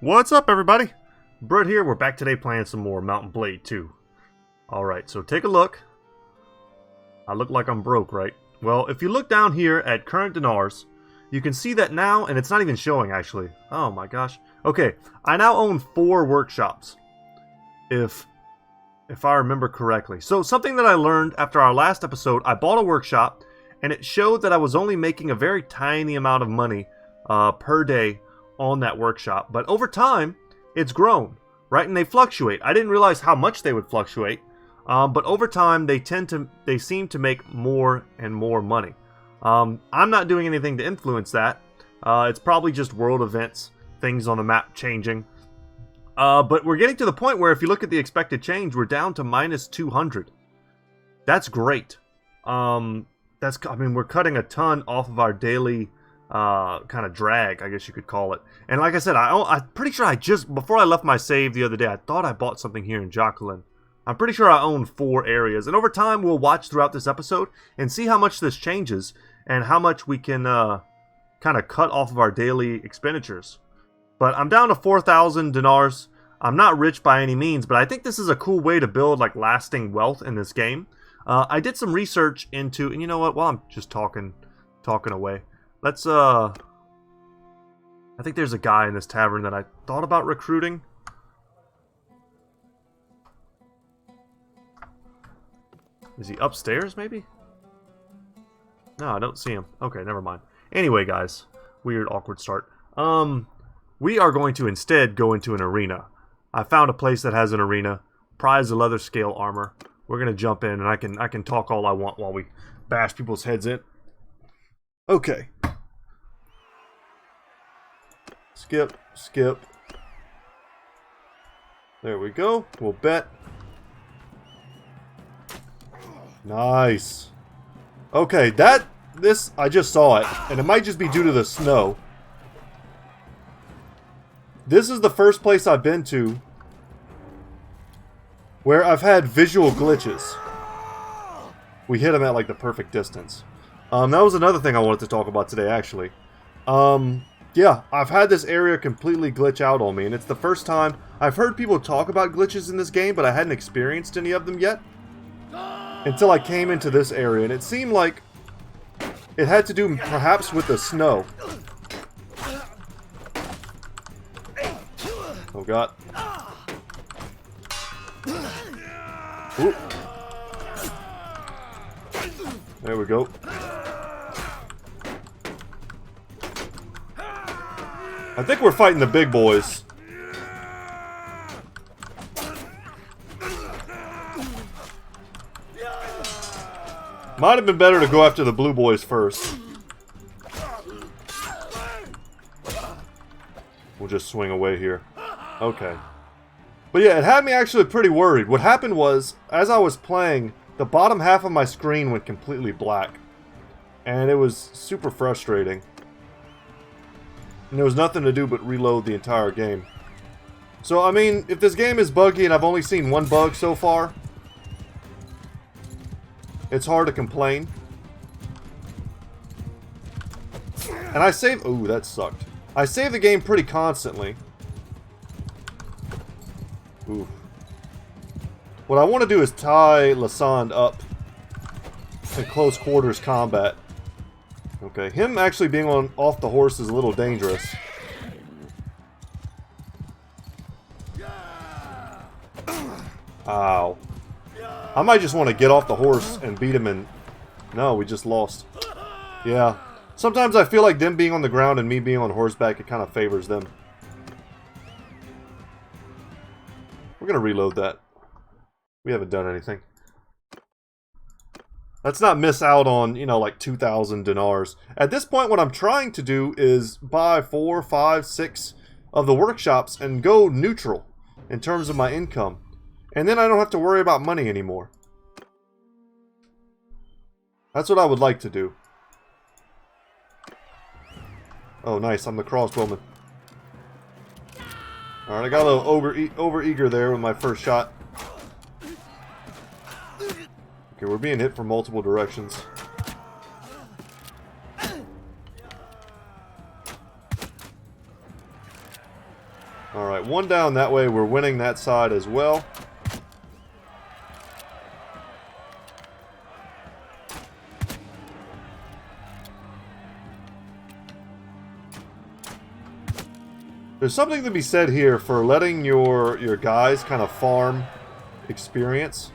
What's up, everybody? Brett here. We're back today playing some more Mountain Blade 2. Alright, so take a look. I look like I'm broke, right? Well, if you look down here at current dinars, you can see that now, and it's not even showing, actually. Oh my gosh. Okay, I now own 4 workshops. If I remember correctly. So, something that I learned after our last episode, I bought a workshop, and it showed that I was only making a very tiny amount of money per day on that workshop. But over time, it's grown, right? And they fluctuate. I didn't realize how much they would fluctuate. But over time, they seem to make more and more money. I'm not doing anything to influence that. It's probably just world events, things on the map changing. But we're getting to the point where if you look at the expected change, we're down to minus 200. That's great. I mean, we're cutting a ton off of our daily kind of drag, I guess you could call it. And like I said, I'm pretty sure before I left my save the other day, I thought I bought something here in Jacqueline. I'm pretty sure I own 4 areas. And over time, we'll watch throughout this episode and see how much this changes and how much we can kind of cut off of our daily expenditures. But I'm down to 4,000 dinars. I'm not rich by any means, but I think this is a cool way to build like lasting wealth in this game. I did some research into, and you know what? While I'm just talking away, let's I think there's a guy in this tavern that I thought about recruiting. Is he upstairs, maybe? No, I don't see him. Okay, never mind. Anyway, guys. Weird, awkward start. We are going to instead go into an arena. I found a place that has an arena. Prize the leather scale armor. We're going to jump in, and I can talk all I want while we bash people's heads in. Okay. Skip, skip. There we go. We'll bet. Nice. Okay, I just saw it, and it might just be due to the snow. This is the first place I've been to where I've had visual glitches. We hit them at like the perfect distance. That was another thing I wanted to talk about today, actually. Yeah, I've had this area completely glitch out on me, and it's the first time I've heard people talk about glitches in this game, but I hadn't experienced any of them yet. Until I came into this area, and it seemed like it had to do perhaps with the snow. Oh god. Ooh. There we go. I think we're fighting the big boys. Might have been better to go after the blue boys first. We'll just swing away here. Okay. But yeah, it had me actually pretty worried. What happened was, as I was playing, the bottom half of my screen went completely black. And it was super frustrating. And there was nothing to do but reload the entire game. So, I mean, if this game is buggy and I've only seen one bug so far, it's hard to complain. And I save... Ooh, that sucked. I save the game pretty constantly. Ooh. What I want to do is tie Lasand up in close quarters combat. Okay, him actually being off the horse is a little dangerous. Ow. I might just want to get off the horse and beat him and... No, we just lost. Yeah. Sometimes I feel like them being on the ground and me being on horseback, it kind of favors them. We're going to reload that. We haven't done anything. Let's not miss out on, you know, like 2,000 dinars. At this point, what I'm trying to do is buy 4, 5, 6 of the workshops and go neutral in terms of my income. And then I don't have to worry about money anymore. That's what I would like to do. Oh, nice. I'm the crossbowman. Alright, I got a little over-eager there with my first shot. Okay, we're being hit from multiple directions. Alright, one down that way. We're winning that side as well. There's something to be said here for letting your guys kind of farm experience.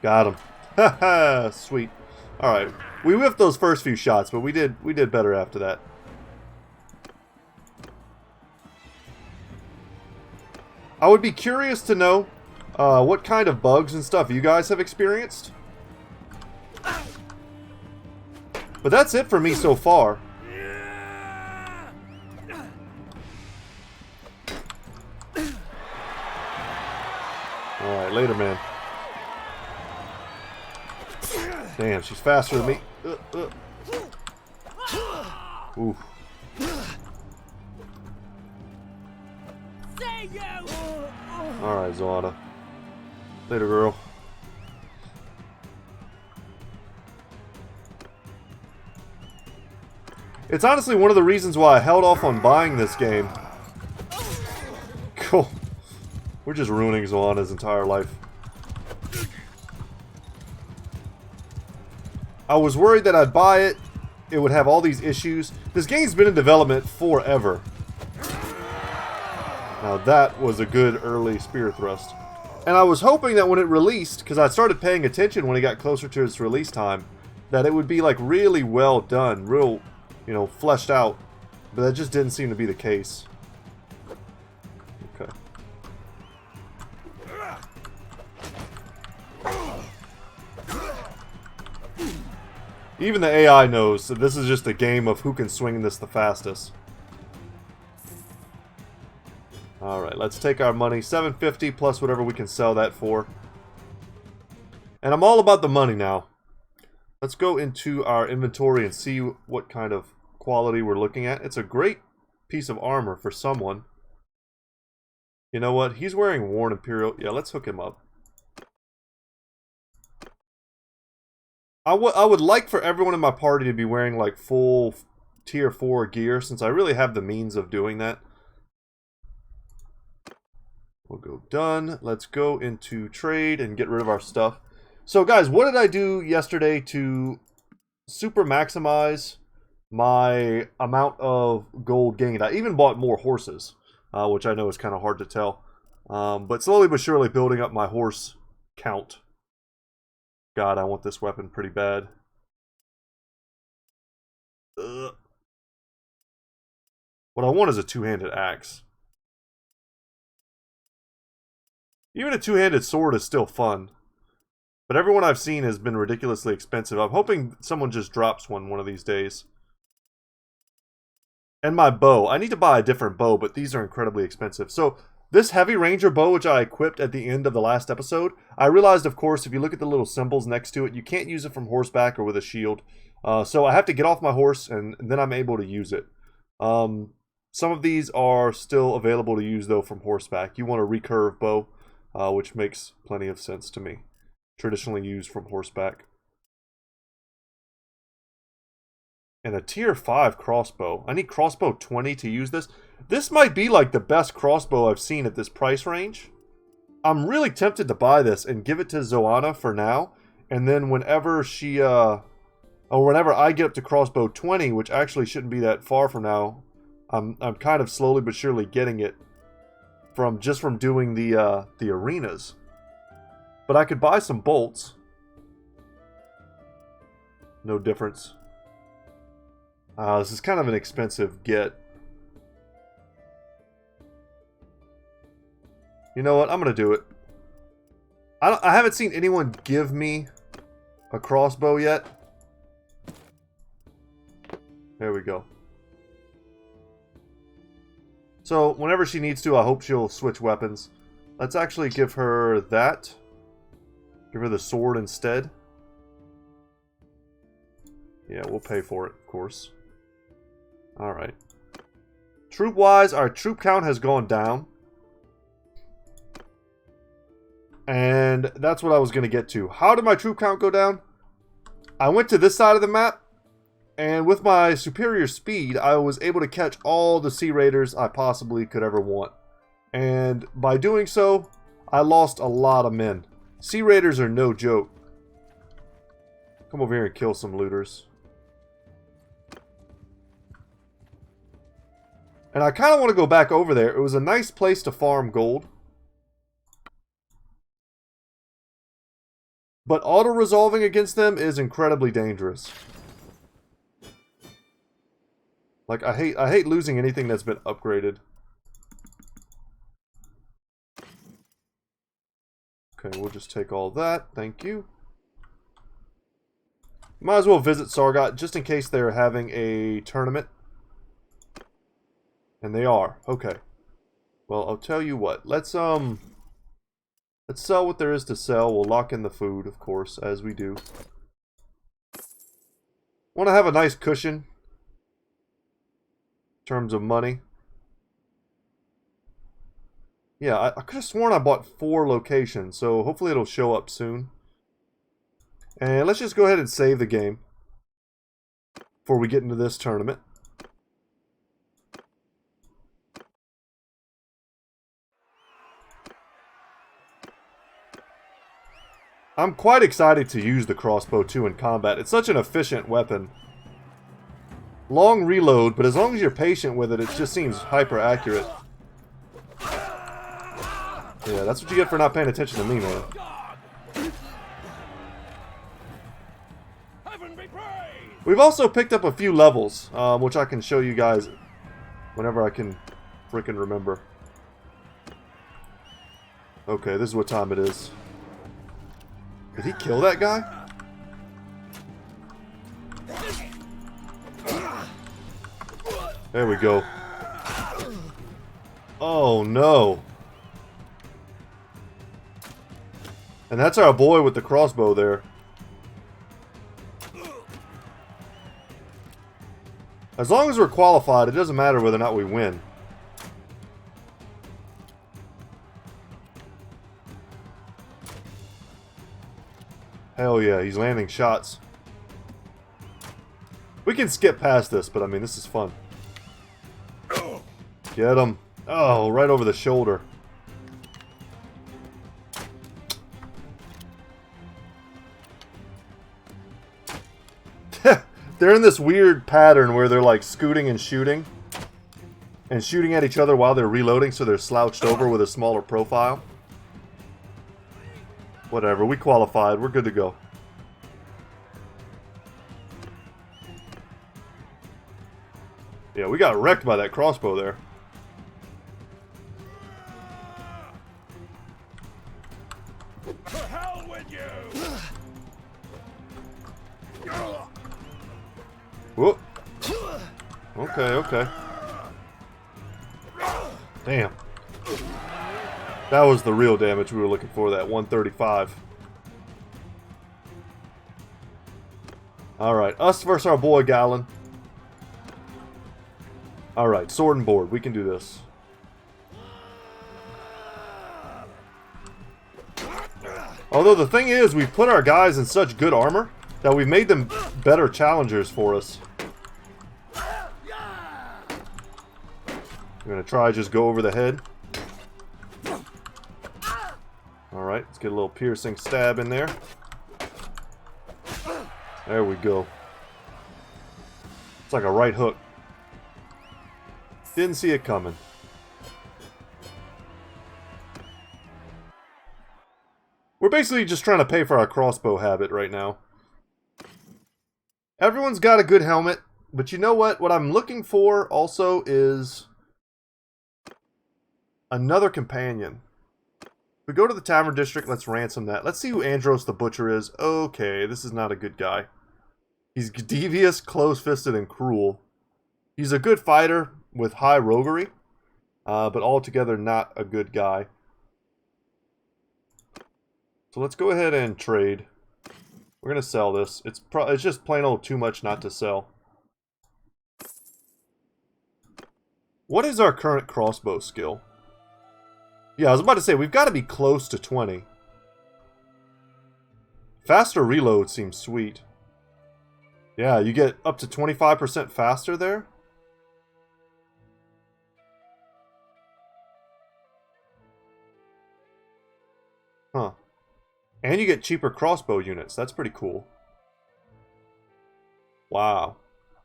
Got him. Haha, sweet. Alright. We whiffed those first few shots, but we did better after that. I would be curious to know what kind of bugs and stuff you guys have experienced. But that's it for me so far. Alright, later, man. Damn, she's faster than me. Oof. Alright, Zoana. Later, girl. It's honestly one of the reasons why I held off on buying this game. Cool. We're just ruining Zoana's entire life. I was worried that I'd buy it, it would have all these issues. This game's been in development forever. Now that was a good early spear thrust. And I was hoping that when it released, because I started paying attention when it got closer to its release time, that it would be like really well done, real, you know, fleshed out. But that just didn't seem to be the case. Okay. Even the AI knows that this is just a game of who can swing this the fastest. Alright, let's take our money. $750 plus whatever we can sell that for. And I'm all about the money now. Let's go into our inventory and see what kind of quality we're looking at. It's a great piece of armor for someone. You know what? He's wearing Worn Imperial. Yeah, let's hook him up. I would like for everyone in my party to be wearing like full tier 4 gear, since I really have the means of doing that. We'll go done. Let's go into trade and get rid of our stuff. So guys, what did I do yesterday to super maximize my amount of gold gained? I even bought more horses, which I know is kind of hard to tell. But slowly but surely building up my horse count. God, I want this weapon pretty bad. Ugh. What I want is a two-handed axe. Even a two-handed sword is still fun. But everyone I've seen has been ridiculously expensive. I'm hoping someone just drops one of these days. And my bow. I need to buy a different bow, but these are incredibly expensive. So this heavy ranger bow, which I equipped at the end of the last episode, I realized, of course, if you look at the little symbols next to it, you can't use it from horseback or with a shield. So I have to get off my horse, and then I'm able to use it. Some of these are still available to use, though, from horseback. You want a recurve bow, which makes plenty of sense to me. Traditionally used from horseback. And a tier 5 crossbow. I need crossbow 20 to use this. This might be like the best crossbow I've seen at this price range. I'm really tempted to buy this and give it to Zoana for now. And then whenever she, or whenever I get up to crossbow 20, which actually shouldn't be that far from now, I'm kind of slowly but surely getting it from doing the arenas. But I could buy some bolts. No difference. This is kind of an expensive get. You know what? I'm going to do it. I haven't seen anyone give me a crossbow yet. There we go. So, whenever she needs to, I hope she'll switch weapons. Let's actually give her that. Give her the sword instead. Yeah, we'll pay for it, of course. Alright. Troop-wise, our troop count has gone down. And that's what I was going to get to. How did my troop count go down? I went to this side of the map, And with my superior speed, I was able to catch all the Sea Raiders I possibly could ever want. And by doing so, I lost a lot of men. Sea Raiders are no joke. Come over here and kill some looters. And I kind of want to go back over there. It was a nice place to farm gold. But auto-resolving against them is incredibly dangerous. Like, I hate losing anything that's been upgraded. Okay, we'll just take all that. Thank you. Might as well visit Sargot just in case they're having a tournament. And they are. Okay. Well, I'll tell you what. Let's sell what there is to sell. We'll lock in the food, of course, as we do. Want to have a nice cushion in terms of money. Yeah, I could have sworn I bought 4 locations, so hopefully it'll show up soon. And let's just go ahead and save the game before we get into this tournament. I'm quite excited to use the crossbow too in combat. It's such an efficient weapon. Long reload, but as long as you're patient with it, it just seems hyper accurate. Yeah, that's what you get for not paying attention to me, man. We've also picked up a few levels, which I can show you guys whenever I can frickin' remember. Okay, this is what time it is. Did he kill that guy? There we go. Oh no. And that's our boy with the crossbow there. As long as we're qualified, it doesn't matter whether or not we win. Hell yeah, he's landing shots. We can skip past this, but I mean, this is fun. Get him. Oh, right over the shoulder. They're in this weird pattern where they're like scooting and shooting at each other while they're reloading, so they're slouched over with a smaller profile. Whatever, we qualified. We're good to go. Yeah, we got wrecked by that crossbow there. To hell with you! Whoop. Okay, okay. Damn. That was the real damage we were looking for, that 135. Alright, us versus our boy Gallon. Alright, sword and board. We can do this. Although the thing is, we've put our guys in such good armor that we've made them better challengers for us. We're going to try just go over the head. Alright, let's get a little piercing stab in there. There we go. It's like a right hook. Didn't see it coming. We're basically just trying to pay for our crossbow habit right now. Everyone's got a good helmet, but you know what? What I'm looking for also is another companion. If we go to the Tavern District, let's ransom that. Let's see who Andros the Butcher is. Okay, this is not a good guy. He's devious, close-fisted, and cruel. He's a good fighter with high roguery, but altogether not a good guy. So let's go ahead and trade. We're going to sell this. It's just plain old too much not to sell. What is our current crossbow skill? Yeah, I was about to say, we've got to be close to 20. Faster reload seems sweet. Yeah, you get up to 25% faster there. Huh. And you get cheaper crossbow units. That's pretty cool. Wow.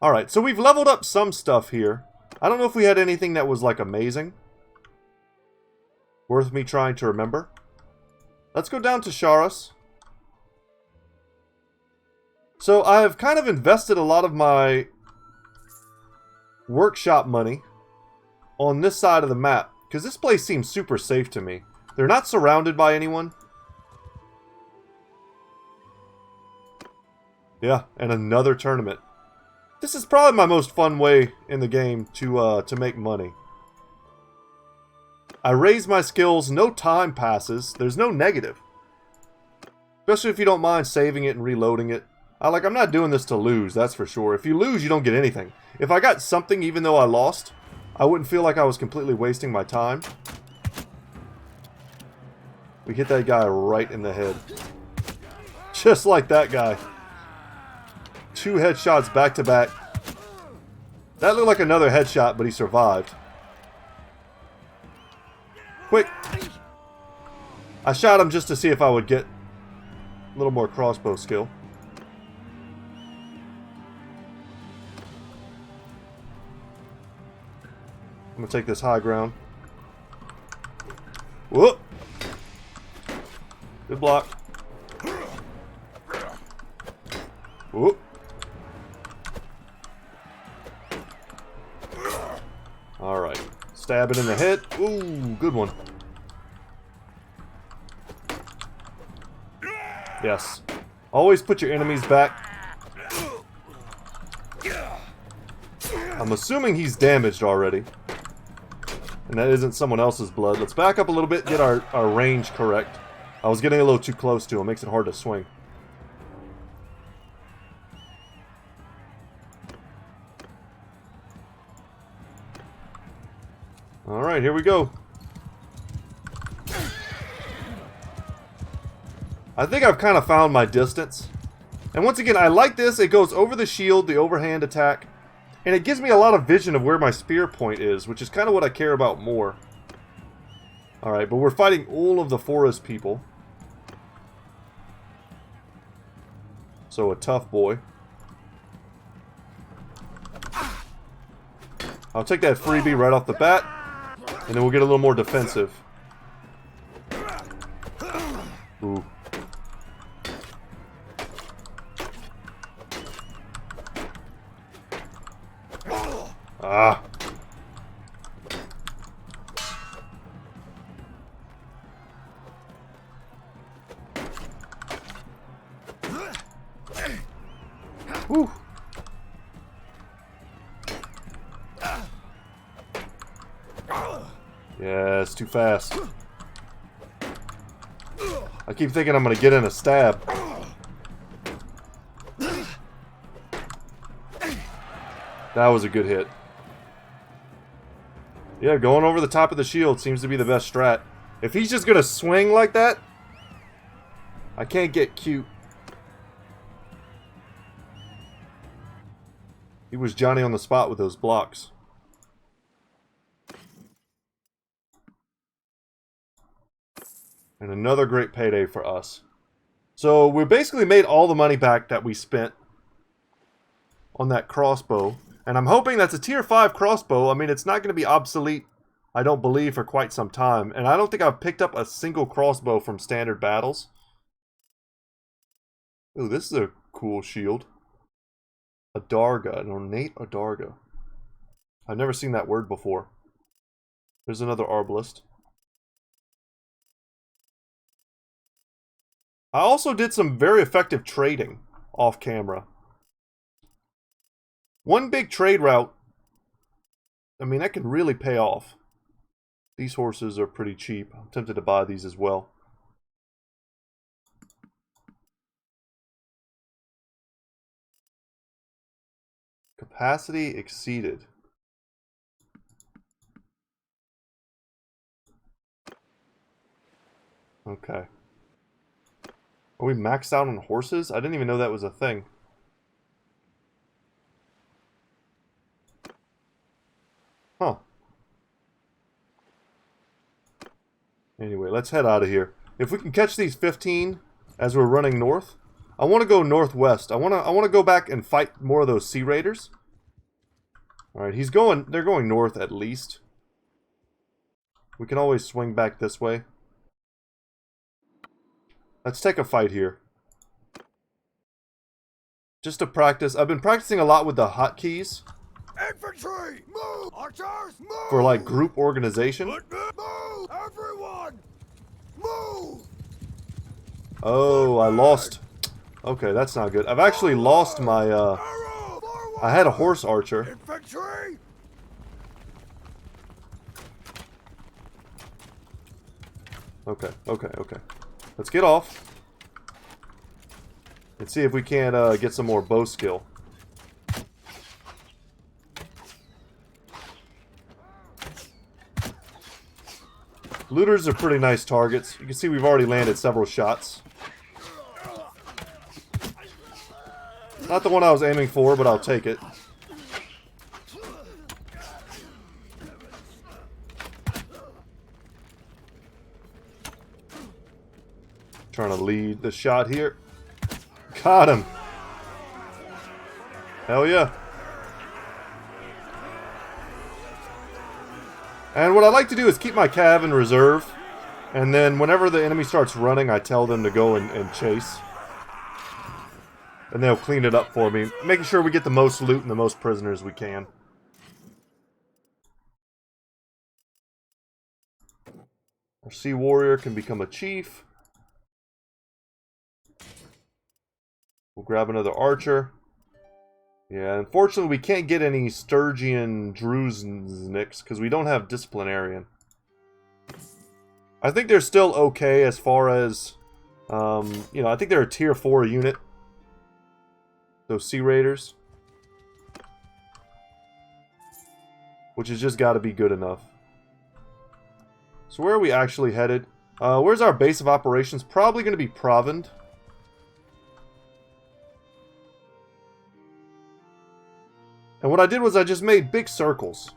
Alright, so we've leveled up some stuff here. I don't know if we had anything that was, like, amazing. Worth me trying to remember. Let's go down to Sharas. So I have kind of invested a lot of my workshop money on this side of the map, because this place seems super safe to me. They're not surrounded by anyone. Yeah, and another tournament. This is probably my most fun way in the game to make money. I raise my skills, no time passes, there's no negative. Especially if you don't mind saving it and reloading it. I'm not doing this to lose, that's for sure. If you lose, you don't get anything. If I got something even though I lost, I wouldn't feel like I was completely wasting my time. We hit that guy right in the head. Just like that guy. 2 headshots back to back. That looked like another headshot, but he survived. Quick! I shot him just to see if I would get a little more crossbow skill. I'm gonna take this high ground. Whoop! Good block. Whoop! Alright. Stab it in the head. Ooh, good one. Yes. Always put your enemies back. I'm assuming he's damaged already. And that isn't someone else's blood. Let's back up a little bit, get our range correct. I was getting a little too close to him. Makes it hard to swing. Alright, here we go. I think I've kind of found my distance. And once again, I like this. It goes over the shield, the overhand attack. And it gives me a lot of vision of where my spear point is, which is kind of what I care about more. Alright, but we're fighting all of the forest people. So a tough boy. I'll take that freebie right off the bat. And then we'll get a little more defensive. Ooh. Ah. Whew. Yeah, it's too fast. I keep thinking I'm gonna get in a stab. That was a good hit. Yeah, going over the top of the shield seems to be the best strat. If he's just gonna swing like that, I can't get cute. He was Johnny on the spot with those blocks. And another great payday for us. So we basically made all the money back that we spent on that crossbow. And I'm hoping that's a tier 5 crossbow. I mean, it's not going to be obsolete, I don't believe, for quite some time. And I don't think I've picked up a single crossbow from standard battles. Ooh, this is a cool shield. Adarga, an ornate Adarga. I've never seen that word before. There's another arbalist. I also did some very effective trading off camera. One big trade route, I mean, that can really pay off. These horses are pretty cheap. I'm tempted to buy these as well. Capacity exceeded. Okay. Are we maxed out on horses? I didn't even know that was a thing. Huh. Anyway, let's head out of here. If we can catch these 15 as we're running north, I want to go northwest. I want to go back and fight more of those Sea Raiders. All right, they're going north at least. We can always swing back this way. Let's take a fight here. Just to practice. I've been practicing a lot with the hotkeys. Infantry, move! Archers, move! For like group organization. Move! Everyone, move! Oh, I lost. Okay, that's not good. I've actually lost my, I had a horse archer. Infantry! Okay. Let's get off. And see if we can't get some more bow skill. Looters are pretty nice targets. You can see we've already landed several shots. Not the one I was aiming for, but I'll take it. Trying to lead the shot here. Got him. Hell yeah. And what I like to do is keep my cav in reserve. And then whenever the enemy starts running, I tell them to go and chase. And they'll clean it up for me. Making sure we get the most loot and the most prisoners we can. Our Sea Warrior can become a chief. We'll grab another archer. Yeah, unfortunately we can't get any Sturgian Druzniks because we don't have Disciplinarian. I think they're still okay as far as, you know, I think they're a tier 4 unit. Those Sea Raiders. Which has just got to be good enough. So where are we actually headed? Where's our base of operations? Probably going to be Provend. And what I did was I just made big circles.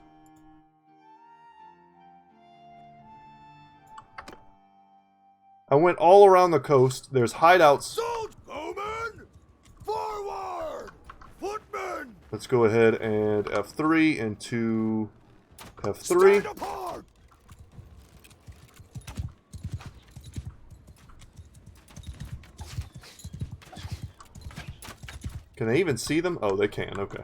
I went all around the coast. There's hideouts. Bowman! Forward! Footmen! Let's go ahead and F3 into F3. Stand apart! Can they even see them? Oh, they can. Okay.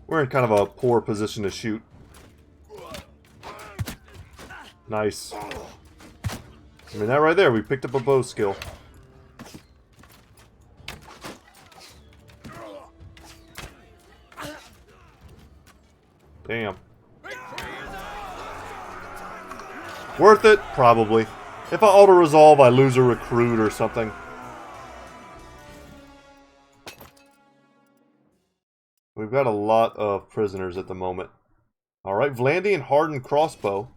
We're in kind of a poor position to shoot. Nice. I mean, that right there, we picked up a bow skill. Damn. Worth it? Probably. If I auto-resolve, I lose a recruit or something. We've got a lot of prisoners at the moment. Alright, Vlandian hardened crossbow.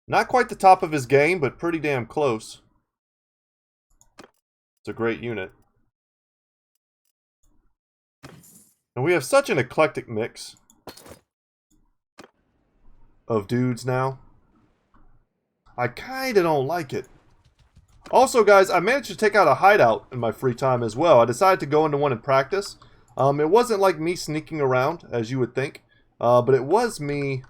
Not quite the top of his game, but pretty damn close. It's a great unit. And we have such an eclectic mix of dudes now. I kinda don't like it. Also, guys, I managed to take out a hideout in my free time as well. I decided to go into one and practice. It wasn't like me sneaking around, as you would think. But it was me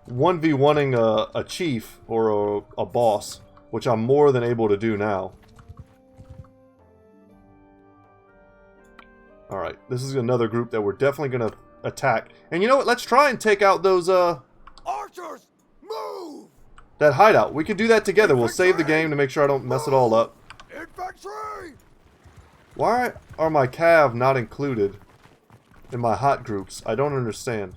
1v1ing a chief or a boss, which I'm more than able to do now. Alright, this is another group that we're definitely going to attack. And you know what? Let's try and take out those, Archers, move! that hideout. We can do that together. We'll save the game to make sure I don't mess it all up. Infantry! Why are my cav not included in my hot groups? I don't understand.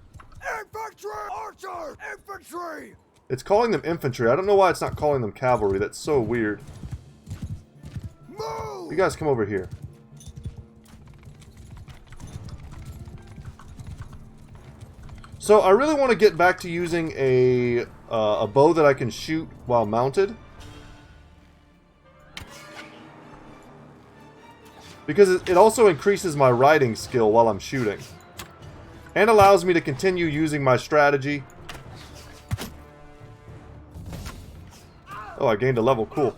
Infantry! Archers! Infantry! It's calling them infantry. I don't know why it's not calling them cavalry. That's so weird. Move! You guys come over here. So I really want to get back to using a bow that I can shoot while mounted. Because it also increases my riding skill while I'm shooting. And allows me to continue using my strategy. Oh, I gained a level. Cool.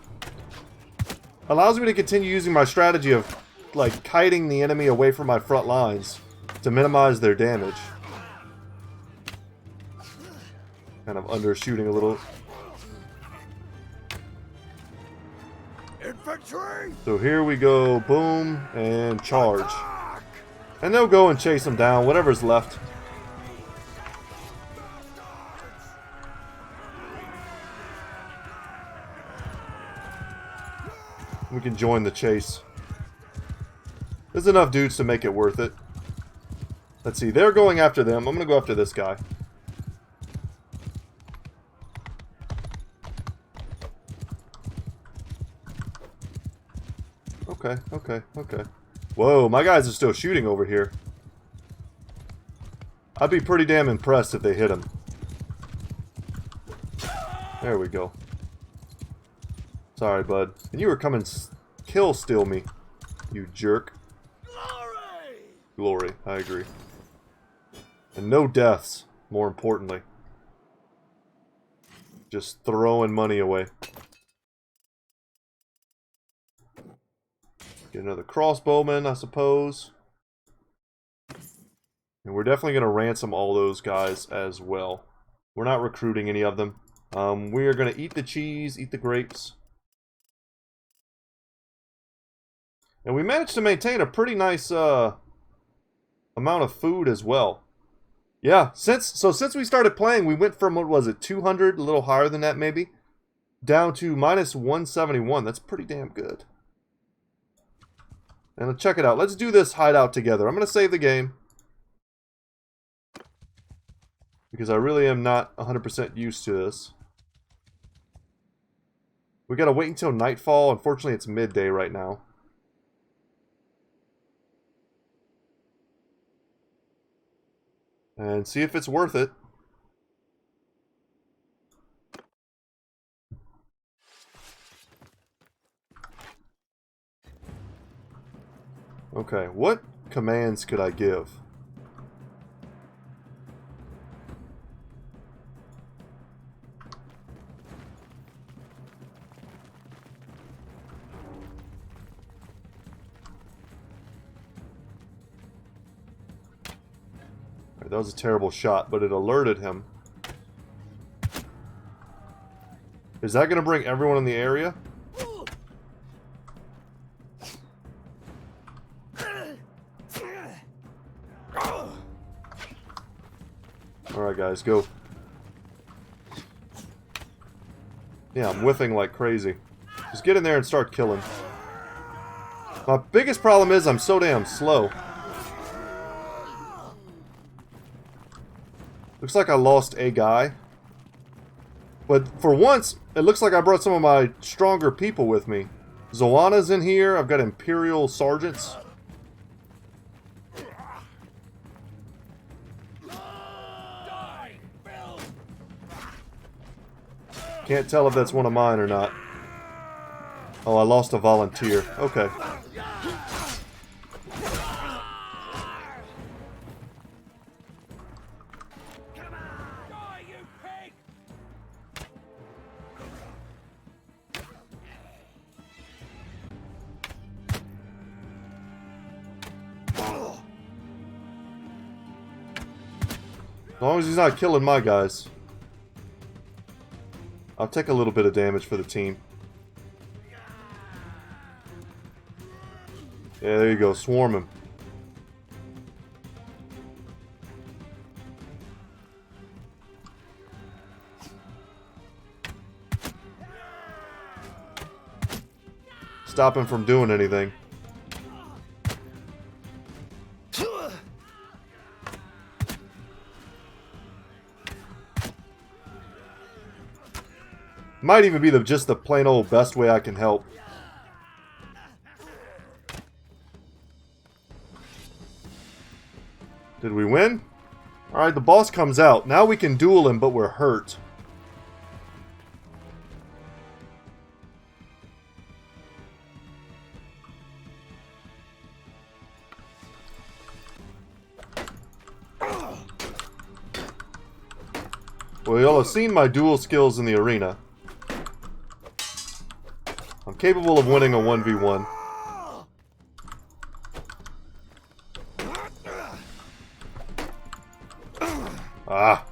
Allows me to continue using my strategy of, like, kiting the enemy away from my front lines to minimize their damage. Kind of undershooting a little. Infantry! So here we go. Boom. And charge. Attack! And they'll go and chase them down. Whatever's left. We can join the chase. There's enough dudes to make it worth it. Let's see. They're going after them. I'm going to go after this guy. Okay, okay, okay. Whoa, my guys are still shooting over here. I'd be pretty damn impressed if they hit him. There we go. Sorry, bud. And you were coming kill steal me, you jerk. Glory! Glory, I agree. And no deaths, more importantly. Just throwing money away. Get another crossbowman, I suppose. And we're definitely going to ransom all those guys as well. We're not recruiting any of them. We are going to eat the cheese, eat the grapes. And we managed to maintain a pretty nice amount of food as well. Yeah, since we started playing, we went from, what was it, 200, a little higher than that maybe, down to minus 171. That's pretty damn good. And let's check it out. Let's do this hideout together. I'm going to save the game. Because I really am not 100% used to this. We got to wait until nightfall. Unfortunately, it's midday right now. And see if it's worth it. Okay, what commands could I give? That was a terrible shot, but it alerted him. Is that going to bring everyone in the area? Alright guys, go. Yeah, I'm whiffing like crazy. Just get in there and start killing. My biggest problem is I'm so damn slow. Looks like I lost a guy. But for once, it looks like I brought some of my stronger people with me. Zoana's in here. I've got Imperial Sergeants. Can't tell if that's one of mine or not. Oh, I lost a volunteer. Okay. As long as he's not killing my guys. I'll take a little bit of damage for the team. Yeah, there you go. Swarm him. Stop him from doing anything. Might even be just the plain old best way I can help. Did we win? Alright, the boss comes out. Now we can duel him, but we're hurt. Well, y'all have seen my dual skills in the arena. I'm capable of winning a 1v1. Ah.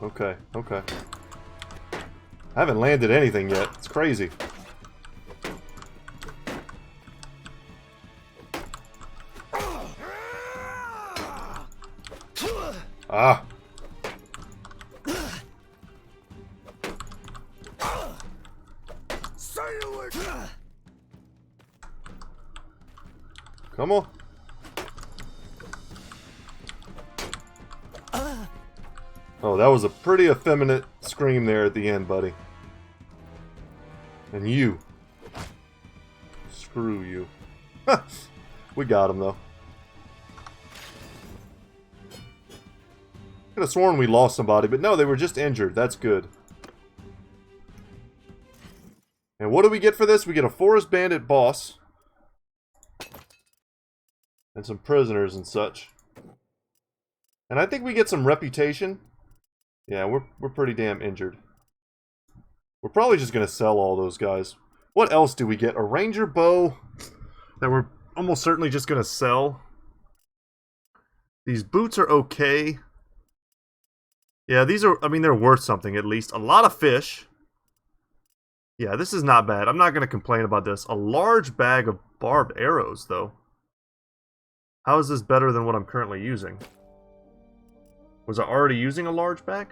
Okay, okay. I haven't landed anything yet. It's crazy. Ah. Come on. Oh, that was a pretty effeminate scream there at the end, buddy. And you. Screw you. We got him, though. Could have sworn we lost somebody, but no, they were just injured. That's good. And what do we get for this? We get a Forest Bandit boss. And some prisoners and such. And I think we get some reputation. Yeah, we're pretty damn injured. We're probably just going to sell all those guys. What else do we get? A ranger bow that we're almost certainly just going to sell. These boots are okay. Yeah, these are, I mean, they're worth something at least. A lot of fish. Yeah, this is not bad. I'm not going to complain about this. A large bag of barbed arrows, though. How is this better than what I'm currently using? Was I already using a large bag?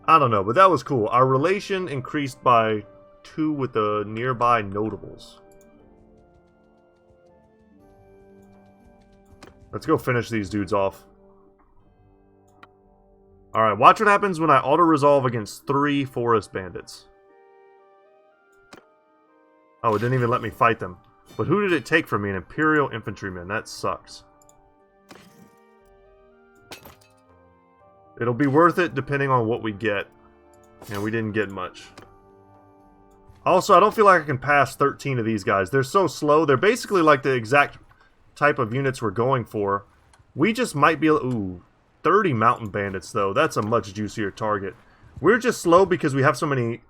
I don't know, but that was cool. Our relation increased by 2 with the nearby notables. Let's go finish these dudes off. Alright, watch what happens when I auto-resolve against 3 forest bandits. Oh, it didn't even let me fight them. But who did it take from me? An Imperial infantryman. That sucks. It'll be worth it depending on what we get. And we didn't get much. Also, I don't feel like I can pass 13 of these guys. They're so slow. They're basically like the exact type of units we're going for. We just might be... Ooh, 30 mountain bandits, though. That's a much juicier target. We're just slow because we have so many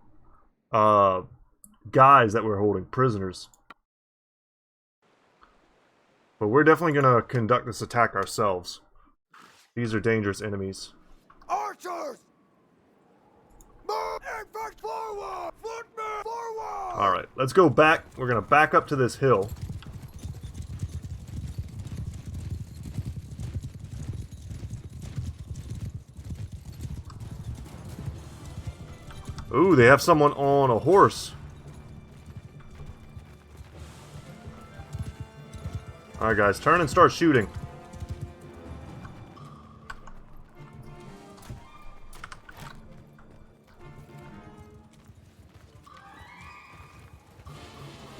guys that we're holding prisoners. But we're definitely going to conduct this attack ourselves. These are dangerous enemies. Archers! Move! Infect forward! Footmen forward! Alright, let's go back. We're going to back up to this hill. Ooh, they have someone on a horse. Alright guys, turn and start shooting.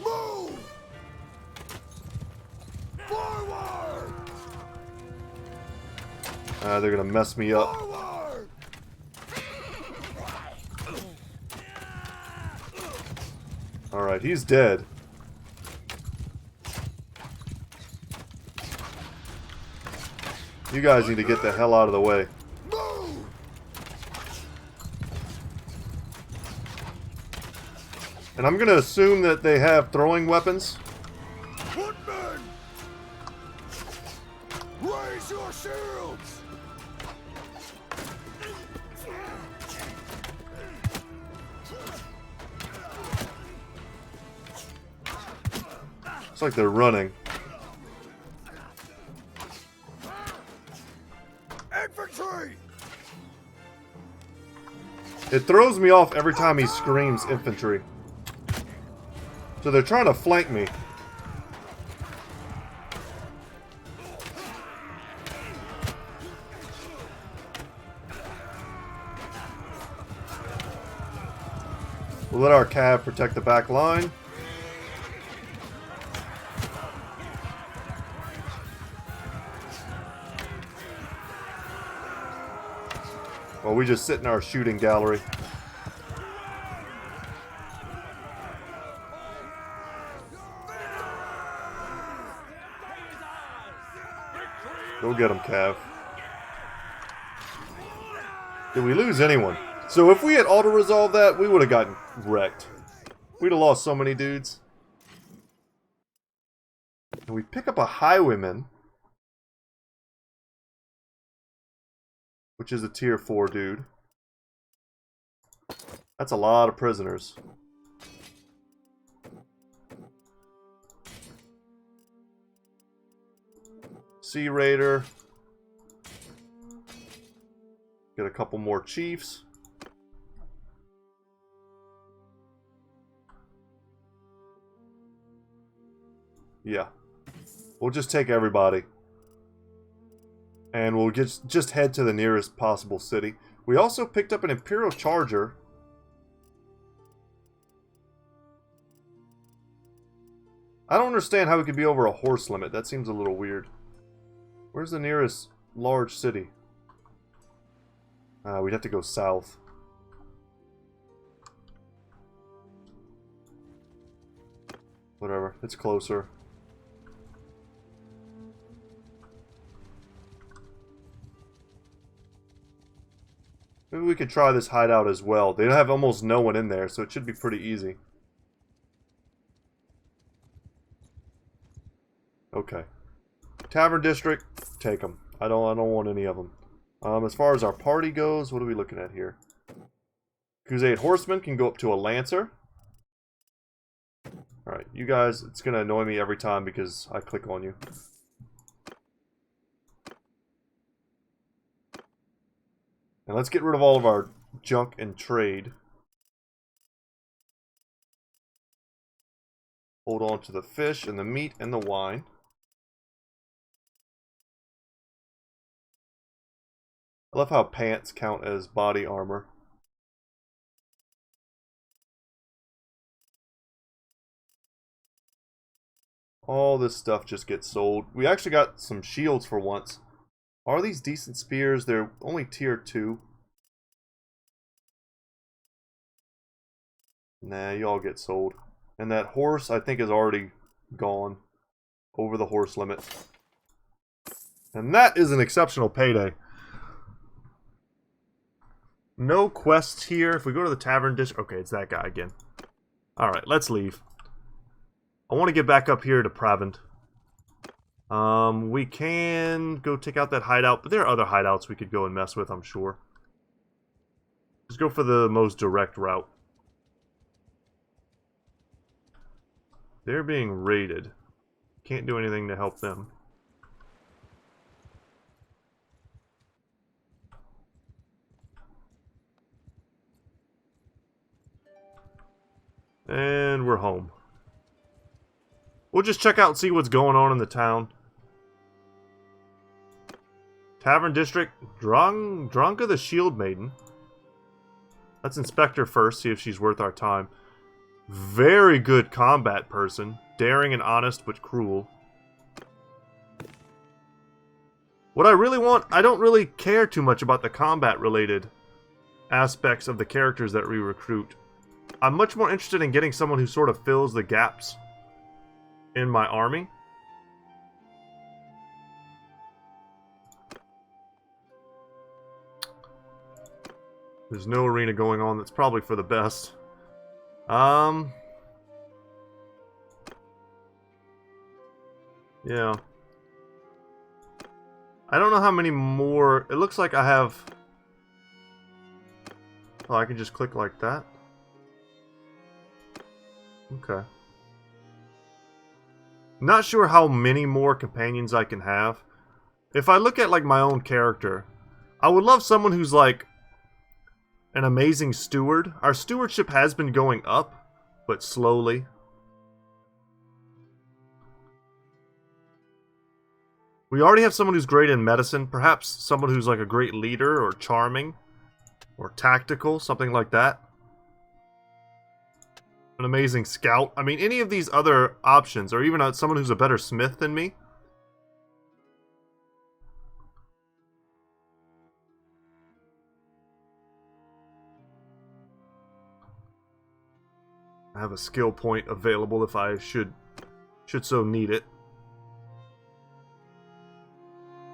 Move! Forward! They're gonna mess me up. Forward! Alright, he's dead. You guys need to get the hell out of the way. Move! And I'm gonna assume that they have throwing weapons. Footmen! Raise your shields! It's like they're running. Infantry! It throws me off every time he screams infantry. So they're trying to flank me. We'll let our cav protect the back line. While we just sit in our shooting gallery. Go Go get him, Cav. Did we lose anyone? So if we had auto-resolved that, we would have gotten wrecked. We'd have lost so many dudes. And we pick up a highwayman, which is a tier 4 dude. That's a lot of prisoners. Sea Raider. Get a couple more chiefs. Yeah. We'll just take everybody. And we'll just head to the nearest possible city. We also picked up an Imperial Charger. I don't understand how we could be over a horse limit. That seems a little weird. Where's the nearest large city? We'd have to go south. Whatever, it's closer. Maybe we could try this hideout as well. They have almost no one in there, so it should be pretty easy. Okay. Tavern District, take them. I don't want any of them. As far as our party goes, what are we looking at here? Crusade Horseman can go up to a Lancer. Alright, you guys, it's going to annoy me every time because I click on you. And let's get rid of all of our junk and trade. Hold on to the fish and the meat and the wine. I love how pants count as body armor. All this stuff just gets sold. We actually got some shields for once. Are these decent spears? They're only tier 2. Nah, you all get sold. And that horse, I think, is already gone. Over the horse limit. And that is an exceptional payday. No quests here. If we go to the Tavern District... Okay, it's that guy again. Alright, let's leave. I want to get back up here to Pravant. We can go take out that hideout, but there are other hideouts we could go and mess with, I'm sure. Just go for the most direct route. They're being raided. Can't do anything to help them. And we're home. We'll just check out and see what's going on in the town. Tavern District, Dranka the Shield Maiden. Let's inspect her first, see if she's worth our time. Very good combat person. Daring and honest, but cruel. What I really want, I don't really care too much about the combat-related aspects of the characters that we recruit. I'm much more interested in getting someone who sort of fills the gaps in my army. There's no arena going on. That's probably for the best. Yeah. I don't know how many more... It looks like I have... Oh, I can just click like that. Okay. Not sure how many more companions I can have. If I look at, like, my own character, I would love someone who's, like, an amazing steward. Our stewardship has been going up, but slowly. We already have someone who's great in medicine. Perhaps someone who's, like, a great leader, or charming, or tactical, something like that. An amazing scout. I mean, any of these other options, or even someone who's a better smith than me. I have a skill point available if I should so need it.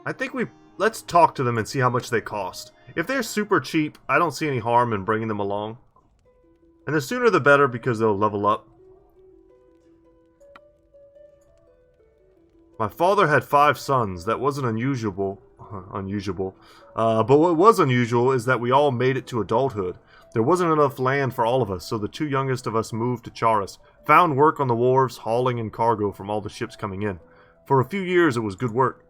I think let's talk to them and see how much they cost. If they're super cheap, I don't see any harm in bringing them along. And the sooner the better because they'll level up. My father had 5 sons. That wasn't unusual. But what was unusual is that we all made it to adulthood. There wasn't enough land for all of us, so the 2 youngest of us moved to Charis, found work on the wharves, hauling in cargo from all the ships coming in. For a few years it was good work.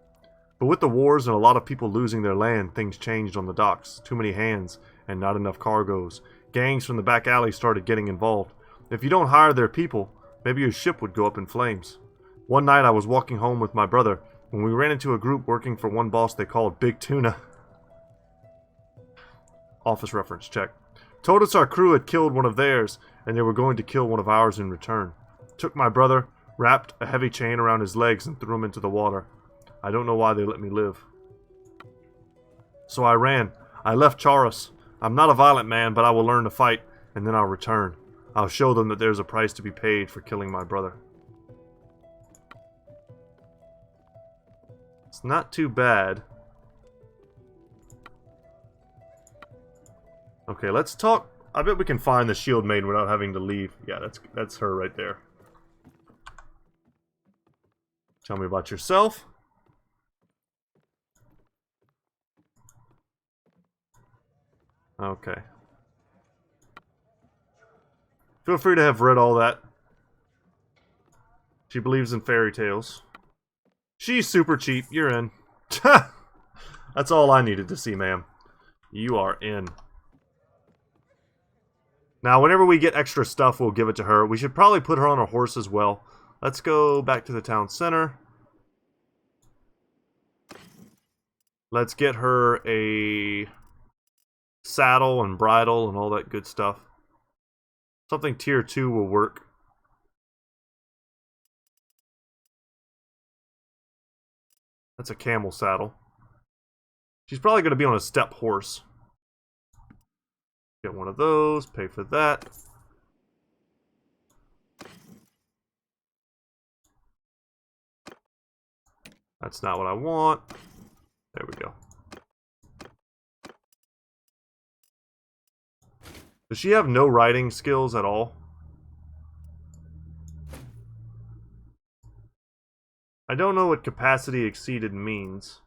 But with the wars and a lot of people losing their land, things changed on the docks. Too many hands, and not enough cargoes. Gangs from the back alley started getting involved. If you don't hire their people, maybe your ship would go up in flames. One night I was walking home with my brother, when we ran into a group working for one boss they called Big Tuna. Office reference, check. Told us our crew had killed one of theirs, and they were going to kill one of ours in return. Took my brother, wrapped a heavy chain around his legs, and threw him into the water. I don't know why they let me live. So I ran. I left Charis. I'm not a violent man, but I will learn to fight, and then I'll return. I'll show them that there's a price to be paid for killing my brother. It's not too bad. Okay, let's talk. I bet we can find the shield maiden without having to leave. Yeah, that's her right there. Tell me about yourself. Okay. Feel free to have read all that. She believes in fairy tales. She's super cheap. You're in. That's all I needed to see, ma'am. You are in. Now, whenever we get extra stuff, we'll give it to her. We should probably put her on a horse as well. Let's go back to the town center. Let's get her a saddle and bridle and all that good stuff. Something tier 2 will work. That's a camel saddle. She's probably going to be on a steppe horse. Get one of those, pay for that. That's not what I want. There we go. Does she have no riding skills at all? I don't know what capacity exceeded means.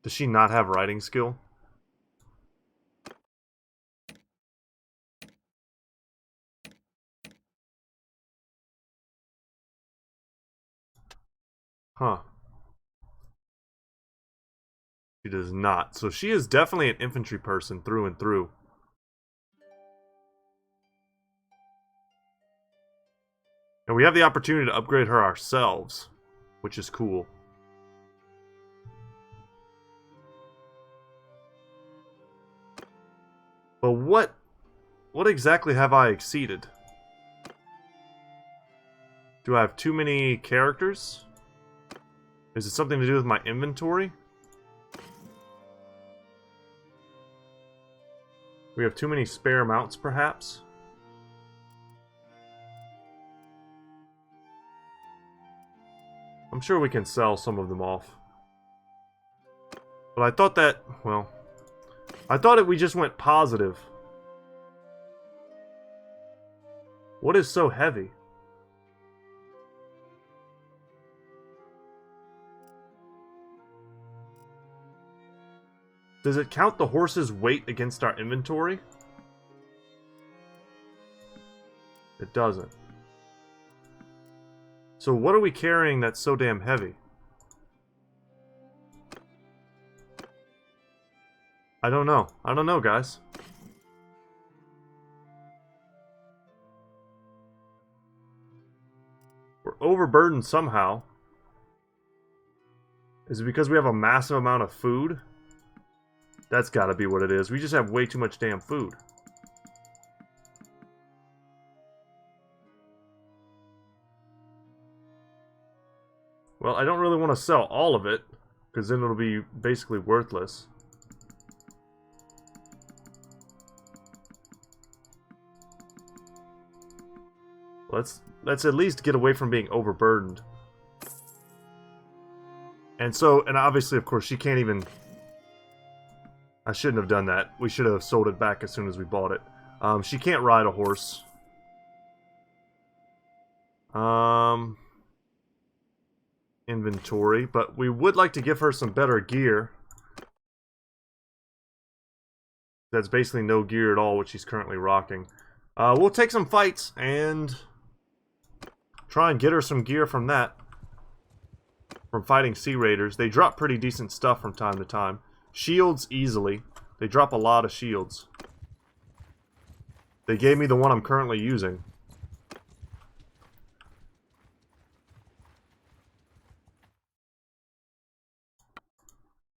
Does she not have riding skill? Huh. She does not. So she is definitely an infantry person through and through. And we have the opportunity to upgrade her ourselves, which is cool. But what exactly have I exceeded? Do I have too many characters? Is it something to do with my inventory? We have too many spare mounts, perhaps? I'm sure we can sell some of them off. But I thought that, well, I thought we just went positive. What is so heavy? Does it count the horse's weight against our inventory? It doesn't. So what are we carrying that's so damn heavy? I don't know. I don't know, guys. We're overburdened somehow. Is it because we have a massive amount of food? That's gotta be what it is. We just have way too much damn food. Well, I don't really want to sell all of it, because then it'll be basically worthless. let's at least get away from being overburdened. And so, and obviously, of course, she can't even... I shouldn't have done that. We should have sold it back as soon as we bought it. She can't ride a horse. Inventory, but we would like to give her some better gear. That's basically no gear at all, which she's currently rocking. We'll take some fights and try and get her some gear from that. From fighting Sea Raiders. They drop pretty decent stuff from time to time. Shields, easily. They drop a lot of shields. They gave me the one I'm currently using.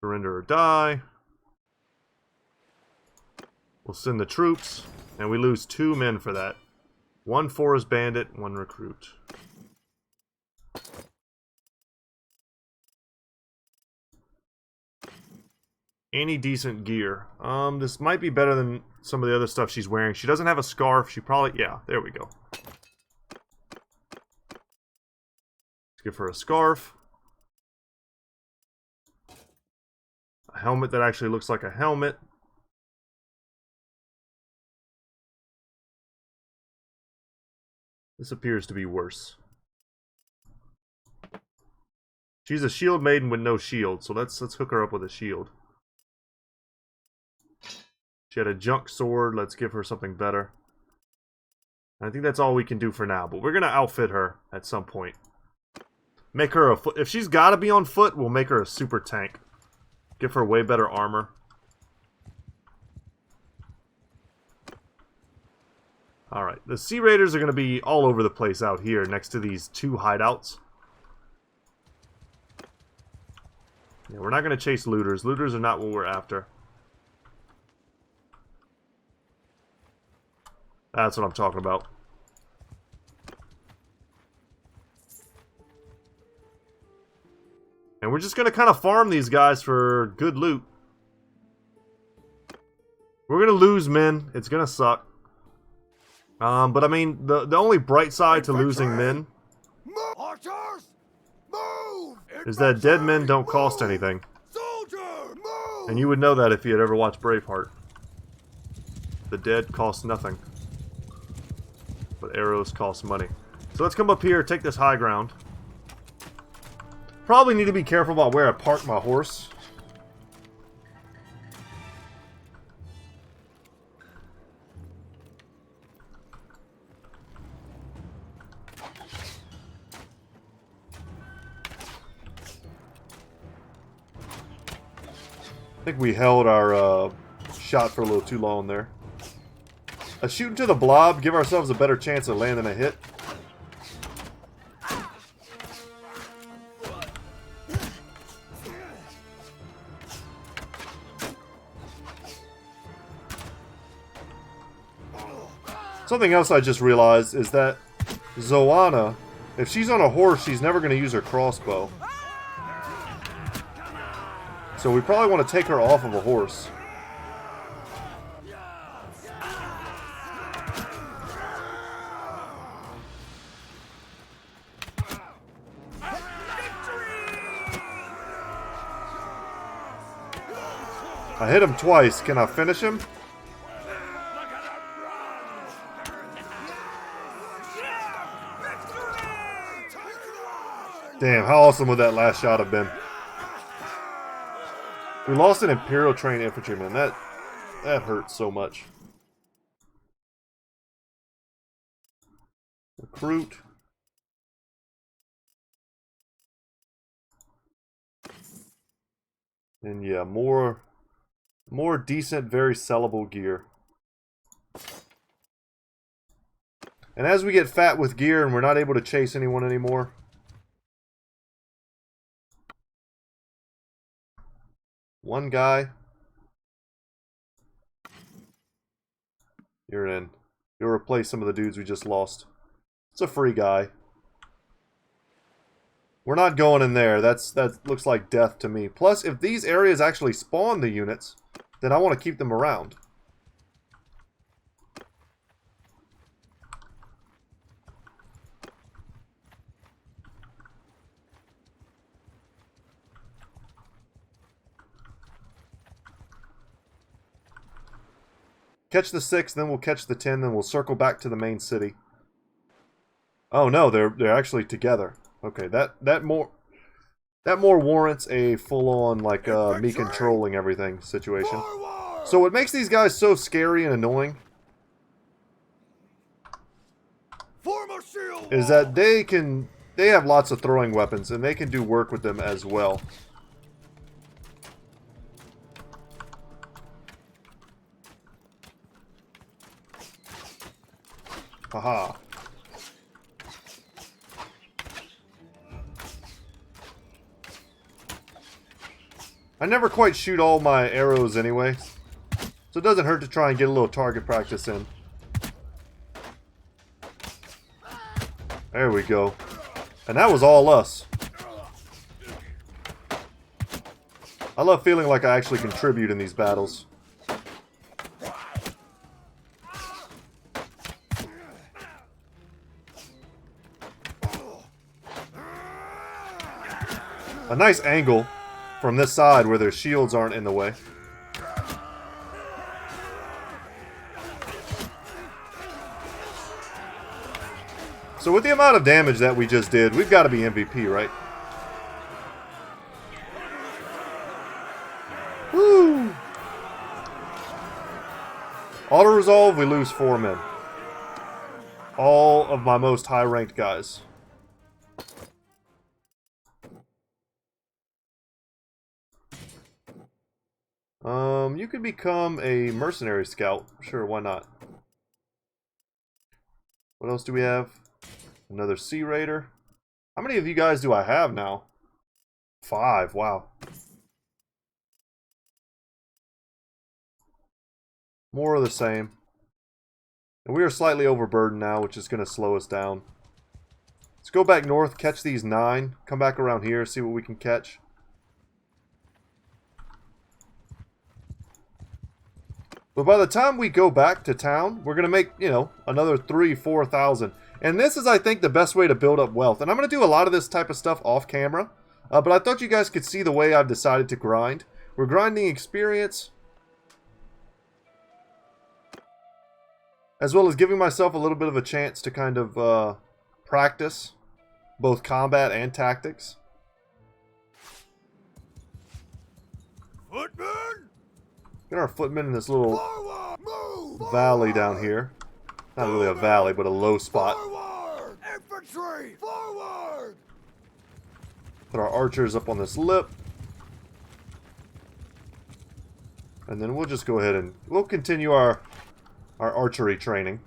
Surrender or die. We'll send the troops, and we lose 2 men for that. 1 forest bandit, 1 recruit. Any decent gear. This might be better than some of the other stuff she's wearing. She doesn't have a scarf. She probably... Yeah, there we go. Let's give her a scarf. A helmet that actually looks like a helmet. This appears to be worse. She's a shield maiden with no shield, so let's hook her up with a shield. She had a junk sword. Let's give her something better. I think that's all we can do for now, but we're going to outfit her at some point. Make her a foot. If she's got to be on foot, we'll make her a super tank. Give her way better armor. Alright, the Sea Raiders are going to be all over the place out here next to these 2 hideouts. Yeah, we're not going to chase looters. Looters are not what we're after. That's what I'm talking about. And we're just going to kind of farm these guys for good loot. We're going to lose men. It's going to suck. But I mean, the only bright side to losing men is that dead men don't cost anything. And you would know that if you had ever watched Braveheart. The dead cost nothing. But arrows cost money. So let's come up here, take this high ground. Probably need to be careful about where I park my horse. I think we held our shot for a little too long there. A shoot into the blob, give ourselves a better chance of landing a hit. Something else I just realized is that Zoana, if she's on a horse, she's never going to use her crossbow. So we probably want to take her off of a horse. I hit him twice. Can I finish him? Damn, how awesome would that last shot have been? We lost an Imperial trained infantryman. That hurts so much. Recruit. And yeah, more decent, very sellable gear. And as we get fat with gear and we're not able to chase anyone anymore, one guy, you're in. You'll replace some of the dudes we just lost. It's a free guy. We're not going in there. That looks like death to me. Plus, if these areas actually spawn the units, then I want to keep them around. catch the 6, then we'll catch the 10, then we'll circle back to the main city. Oh no, they're actually together. Okay, that more warrants a full-on like me controlling everything situation. Forward! So what makes these guys so scary and annoying Form a shield is that they have lots of throwing weapons and they can do work with them as well. Haha. I never quite shoot all my arrows anyway, so it doesn't hurt to try and get a little target practice in. There we go. And that was all us. I love feeling like I actually contribute in these battles. A nice angle from this side where their shields aren't in the way. So with the amount of damage that we just did, we've got to be MVP, right? Woo! Auto-resolve, we lose 4 men. All of my most high-ranked guys. You could become a mercenary scout. Sure, why not? What else do we have? Another Sea Raider. How many of you guys do I have now? 5, wow. More of the same. And we are slightly overburdened now, which is going to slow us down. Let's go back north, catch these 9. Come back around here, see what we can catch. But by the time we go back to town, we're going to make, you know, another 3,000-4,000. And this is, I think, the best way to build up wealth. And I'm going to do a lot of this type of stuff off camera. But I thought you guys could see the way I've decided to grind. We're grinding experience, as well as giving myself a little bit of a chance to kind of practice both combat and tactics. Footman! Get our footmen in this little Forward! valley down here. Not really a valley, but a low spot. Forward! Infantry! Forward! Put our archers up on this lip. And then we'll just go ahead and we'll continue our archery training.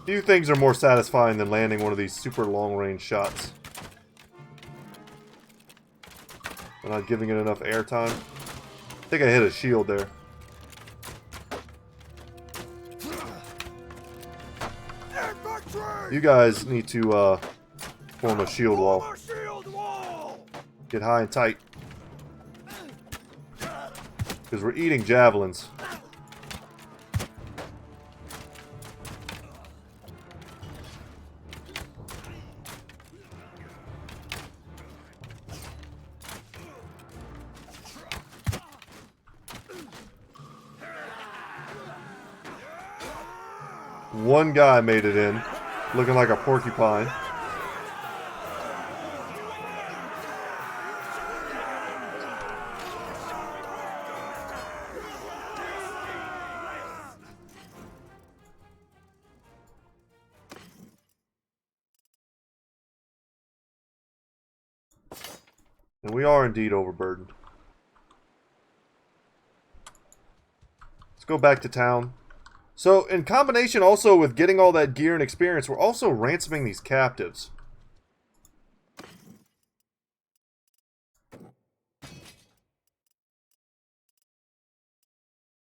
Few things are more satisfying than landing one of these super long-range shots. We're not giving it enough airtime. I think I hit a shield there. Infantry! You guys need to form a shield wall. Form a shield wall! Get high and tight. Because we're eating javelins. One guy made it in, looking like a porcupine. And we are indeed overburdened. Let's go back to town. So, in combination also with getting all that gear and experience, we're also ransoming these captives.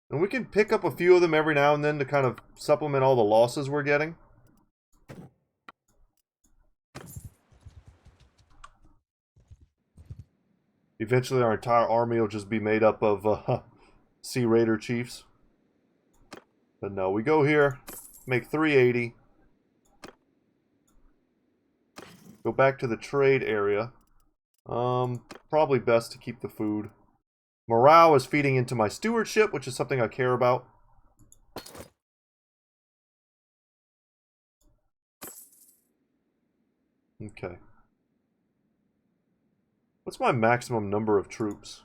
And we can pick up a few of them every now and then to kind of supplement all the losses we're getting. Eventually our entire army will just be made up of Sea Raider chiefs. But no, we go here, make 380. Go back to the trade area. Probably best to keep the food. Morale is feeding into my stewardship, which is something I care about. Okay. What's my maximum number of troops?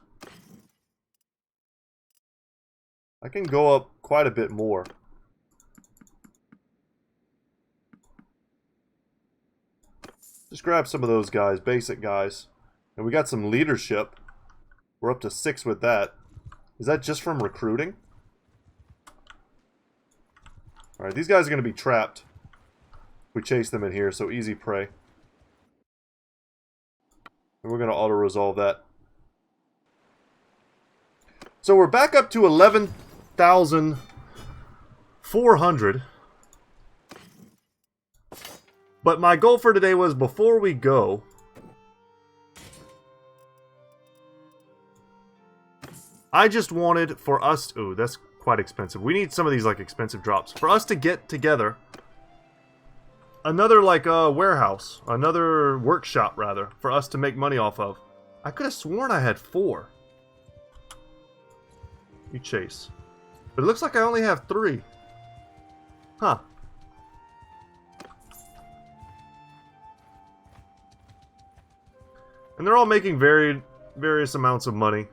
I can go up quite a bit more. Just grab some of those guys, basic guys. And we got some leadership. We're up to 6 with that. Is that just from recruiting? Alright, these guys are going to be trapped. We chase them in here, so easy prey. And we're going to auto-resolve that. So we're back up to 11,400. But my goal for today was, before we go, I just wanted for us... Ooh, that's quite expensive. We need some of these, like, expensive drops. For us to get together another, like, warehouse. Another workshop, rather. For us to make money off of. I could have sworn I had 4. You chase. But it looks like I only have 3. Huh. And they're all making various amounts of money.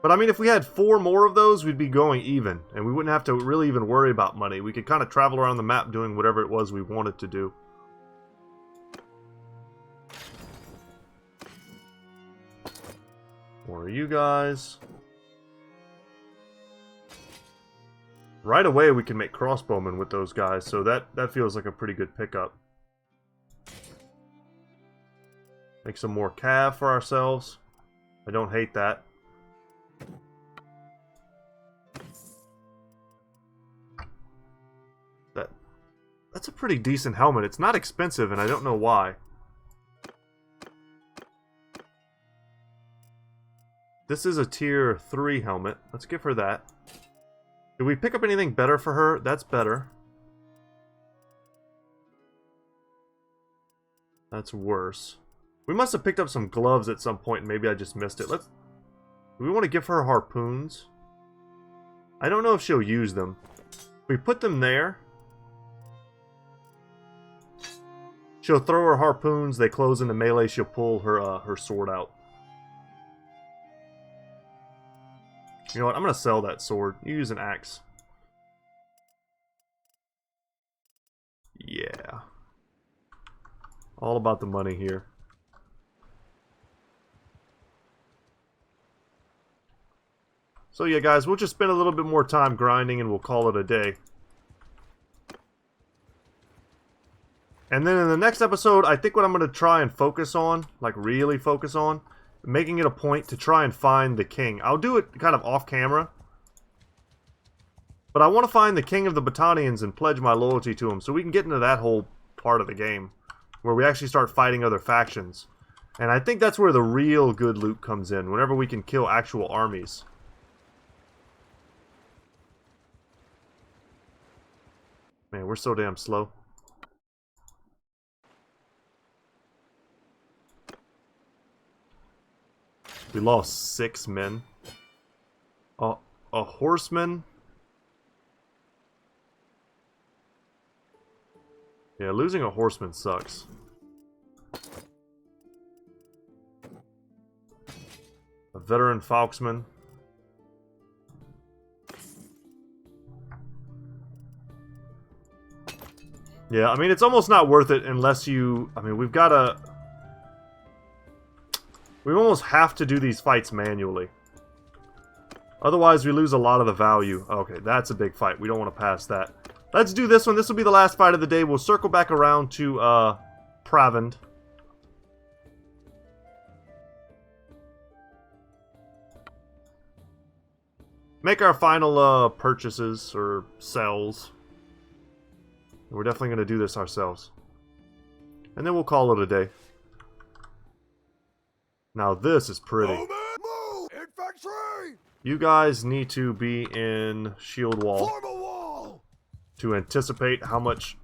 But I mean, if we had 4 more of those, we'd be going even. And we wouldn't have to really even worry about money. We could kind of travel around the map doing whatever it was we wanted to do. Where are you guys? Right away we can make crossbowmen with those guys, so that feels like a pretty good pickup. Make some more cav for ourselves. I don't hate that. That's a pretty decent helmet. It's not expensive, and I don't know why. This is a tier 3 helmet. Let's give her that. Did we pick up anything better for her? That's better. That's worse. We must have picked up some gloves at some point, and maybe I just missed it. Do we want to give her harpoons? I don't know if she'll use them. We put them there. She'll throw her harpoons, they close into melee, she'll pull her sword out. You know what, I'm going to sell that sword. You use an axe. Yeah. All about the money here. So yeah, guys, we'll just spend a little bit more time grinding and we'll call it a day. And then in the next episode, I think what I'm going to try and focus on, like really focus on, making it a point to try and find the king. I'll do it kind of off camera. But I want to find the king of the Battanians and pledge my loyalty to him so we can get into that whole part of the game. Where we actually start fighting other factions. And I think that's where the real good loot comes in. Whenever we can kill actual armies. Man, we're so damn slow. We lost 6 men. A horseman? Yeah, losing a horseman sucks. A veteran Falksman. Yeah, I mean, it's almost not worth it unless you... I mean, we've got to... We almost have to do these fights manually. Otherwise, we lose a lot of the value. Okay, that's a big fight. We don't want to pass that. Let's do this one. This will be the last fight of the day. We'll circle back around to Pravend. Make our final purchases or sells. We're definitely going to do this ourselves. And then we'll call it a day. Now this is pretty. Move! Infantry! You guys need to be in shield wall Form a wall! to anticipate how much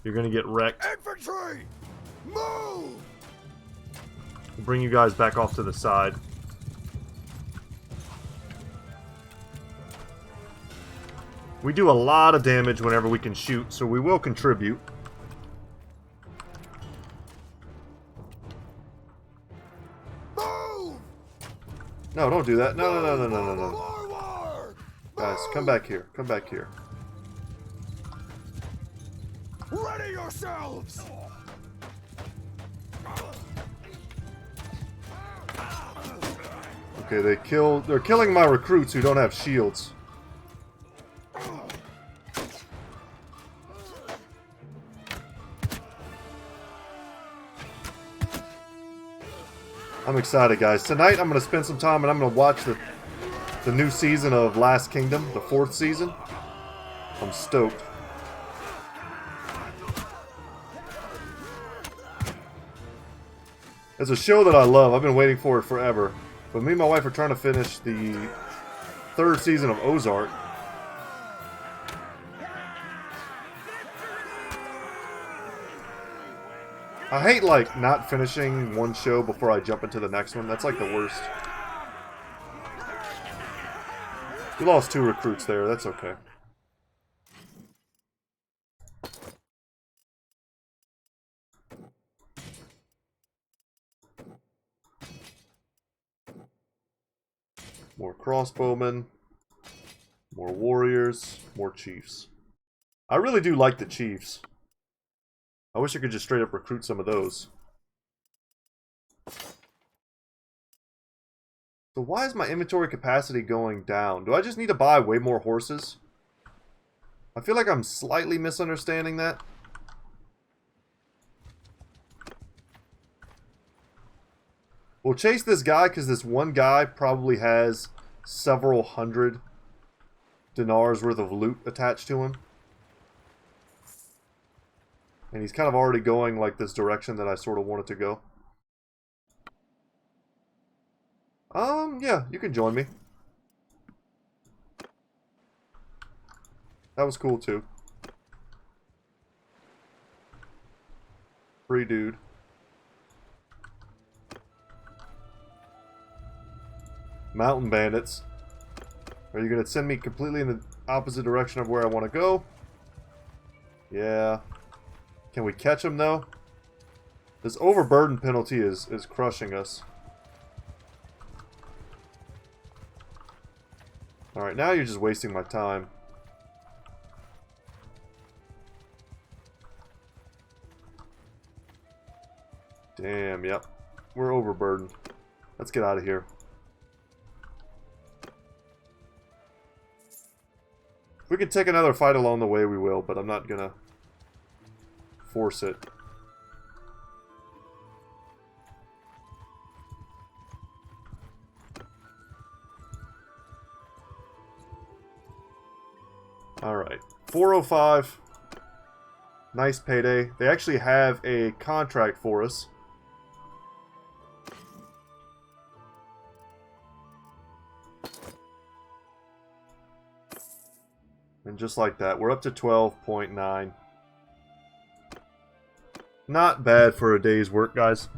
you're going to get wrecked. Infantry! Move! We'll bring you guys back off to the side. We do a lot of damage whenever we can shoot, so we will contribute. Move! No, don't do that. No. Forward! Guys, come back here. Come back here. Ready yourselves! Okay, they're killing my recruits who don't have shields. I'm excited, guys. Tonight I'm going to spend some time and I'm going to watch the new season of Last Kingdom, the 4th season. I'm stoked. It's a show that I love. I've been waiting for it forever. But me and my wife are trying to finish the 3rd season of Ozark. I hate, like, not finishing one show before I jump into the next one. That's, like, the worst. We lost 2 recruits there. That's okay. More crossbowmen. More warriors. More chiefs. I really do like the chiefs. I wish I could just straight up recruit some of those. So why is my inventory capacity going down? Do I just need to buy way more horses? I feel like I'm slightly misunderstanding that. We'll chase this guy because this one guy probably has several hundred dinars worth of loot attached to him. And he's kind of already going like this direction that I sort of wanted to go. Yeah, you can join me. That was cool too. Free dude. Mountain bandits. Are you going to send me completely in the opposite direction of where I want to go? Yeah. Can we catch them though? This overburden penalty is crushing us. Alright, now you're just wasting my time. Damn, yep. We're overburdened. Let's get out of here. If we could take another fight along the way, we will, but I'm not gonna force it. Alright. 405. Nice payday. They actually have a contract for us. And just like that, we're up to 12.9. Not bad for a day's work, guys.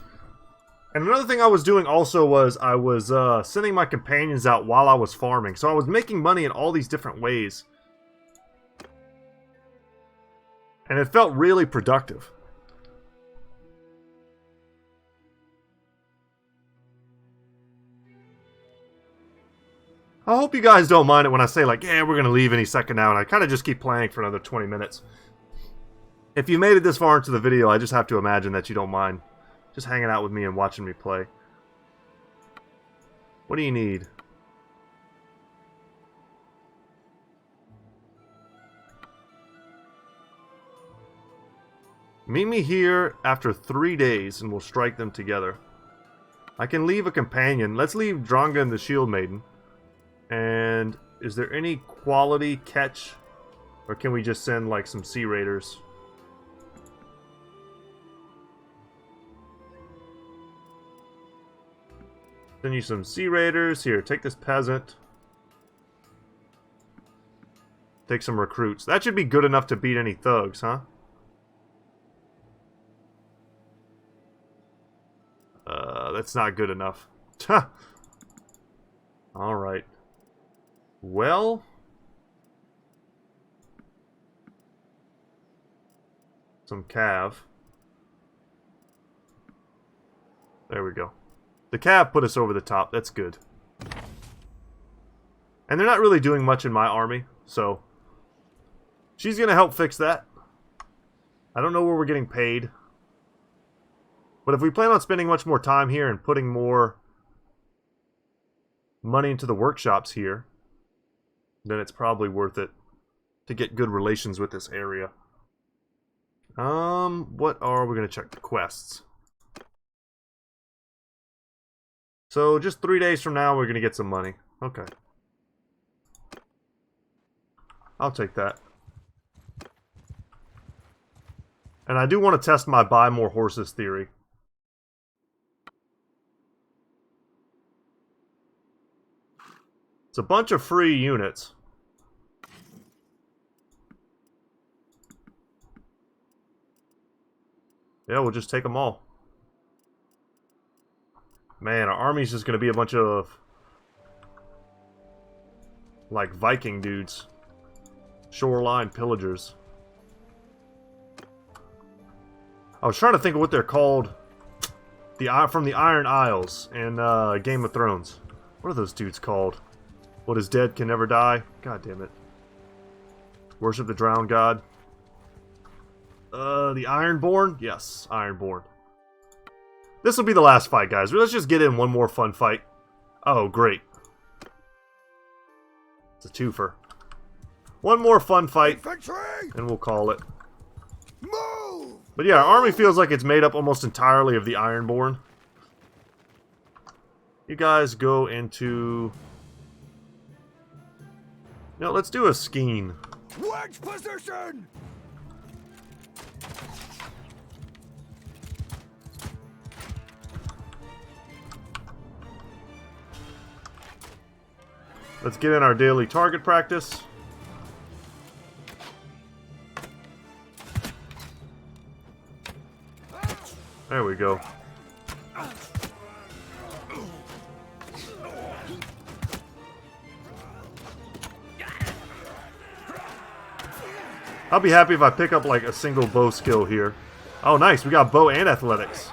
And another thing I was doing also was I was sending my companions out while I was farming. So I was making money in all these different ways. And it felt really productive. I hope you guys don't mind it when I say, like, yeah, we're going to leave any second now. And I kind of just keep playing for another 20 minutes. If you made it this far into the video, I just have to imagine that you don't mind just hanging out with me and watching me play. What do you need? Meet me here after 3 days and we'll strike them together. I can leave a companion. Let's leave Dronga and the Shield Maiden. And is there any quality catch? Or can we just send like some Sea Raiders? Send you some Sea Raiders. Here, take this peasant. Take some recruits. That should be good enough to beat any thugs, huh? That's not good enough. Alright. Well... some cav. There we go. The cav put us over the top. That's good. And they're not really doing much in my army, so... she's gonna help fix that. I don't know where we're getting paid. But if we plan on spending much more time here and putting more money into the workshops here, then it's probably worth it to get good relations with this area. What are we going to check? The quests. So, just 3 days from now, we're going to get some money. Okay. I'll take that. And I do want to test my buy more horses theory. It's a bunch of free units. Yeah, we'll just take them all. Man, our army's just gonna be a bunch of... like Viking dudes. Shoreline pillagers. I was trying to think of what they're called. From the Iron Isles in Game of Thrones. What are those dudes called? What is dead can never die? God damn it. Worship the drowned god. The Ironborn? Yes, Ironborn. This will be the last fight, guys. Let's just get in one more fun fight. Oh, great. It's a twofer. One more fun fight, Infantry! and we'll call it. Move! But yeah, our army feels like it's made up almost entirely of the Ironborn. You guys go into... no, let's do a Skeen. Wedge position! Let's get in our daily target practice. There we go. I'll be happy if I pick up like a single bow skill here. Oh nice, we got bow and athletics.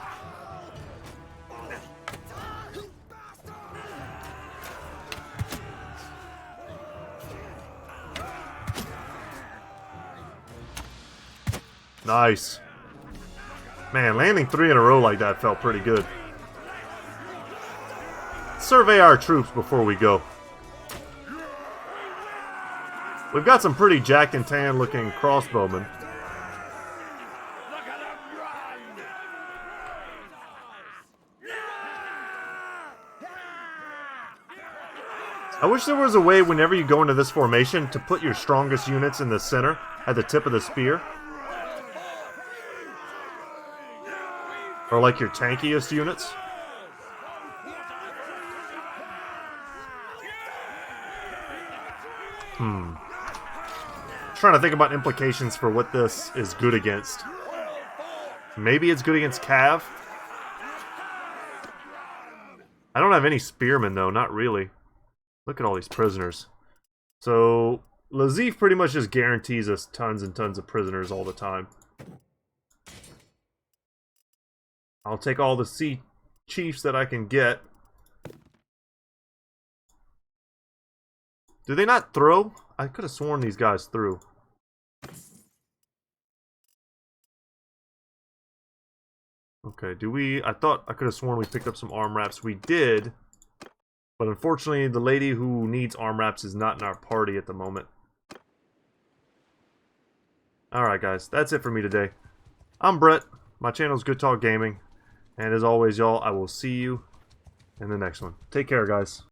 Nice. Man, landing 3 in a row like that felt pretty good. Survey our troops before we go. We've got some pretty jacked and tan looking crossbowmen. I wish there was a way whenever you go into this formation to put your strongest units in the center at the tip of the spear. Or like your tankiest units. Trying to think about implications for what this is good against. Maybe it's good against Cav. I don't have any spearmen though, not really. Look at all these prisoners. So Lazif pretty much just guarantees us tons and tons of prisoners all the time. I'll take all the sea chiefs that I can get. Do they not throw? I could have sworn these guys threw. Okay, do we... I thought I could have sworn we picked up some arm wraps. We did. But unfortunately, the lady who needs arm wraps is not in our party at the moment. Alright guys, that's it for me today. I'm Brett. My channel is Goodtalk Gaming. And as always, y'all, I will see you in the next one. Take care, guys.